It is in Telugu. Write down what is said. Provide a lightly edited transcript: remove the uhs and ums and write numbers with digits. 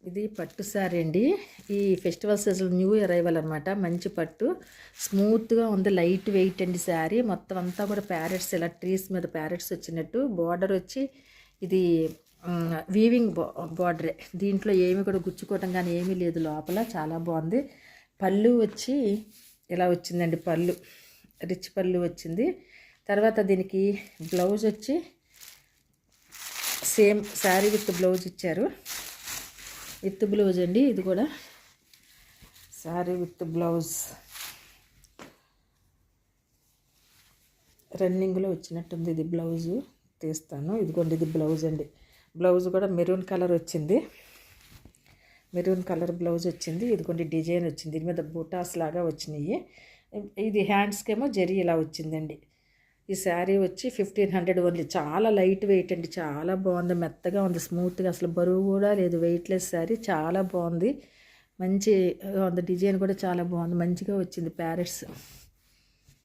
ఇది పట్టు శారీ అండి. ఈ ఫెస్టివల్ సీజన్ న్యూ అరైవల్ అనమాట. మంచి పట్టు స్మూత్గా ఉంది, లైట్ వెయిట్ అండి శారీ. మొత్తం అంతా కూడా ప్యారెట్స్, ఇలా ట్రీస్ మీద ప్యారెట్స్ వచ్చినట్టు. బార్డర్ వచ్చి ఇది వీవింగ్ బార్డరే. దీంట్లో ఏమి కూడా గుచ్చుకోవటం కానీ ఏమీ లేదు లోపల. చాలా బాగుంది. పళ్ళు వచ్చి ఇలా వచ్చిందండి. పళ్ళు రిచ్ పళ్ళు వచ్చింది. తర్వాత దీనికి బ్లౌజ్ వచ్చి సేమ్ శారీ విత్ బ్లౌజ్ ఇచ్చారు. విత్ బ్లౌజ్ అండి. ఇది కూడా శారీ విత్ బ్లౌజ్ రన్నింగ్లో వచ్చినట్టుంది. ఇది బ్లౌజు తీస్తాను. ఇదిగోండి, ఇది బ్లౌజ్ అండి. బ్లౌజ్ కూడా మెరూన్ కలర్ వచ్చింది. మెరూన్ కలర్ బ్లౌజ్ వచ్చింది. ఇదిగోండి డిజైన్ వచ్చింది. దీని మీద బూటాస్ లాగా వచ్చినాయి. ఇది హ్యాండ్స్కేమో జరీ ఇలా వచ్చిందండి. ఈ శారీ వచ్చి 1500 ఓన్లీ. చాలా లైట్ వెయిట్ అండి. చాలా బాగుంది, మెత్తగా ఉంది, స్మూత్గా, అసలు బరువు కూడా లేదు. వెయిట్లెస్ శారీ, చాలా బాగుంది. మంచి డిజైన్ కూడా చాలా బాగుంది. మంచిగా వచ్చింది ప్యారెట్స్.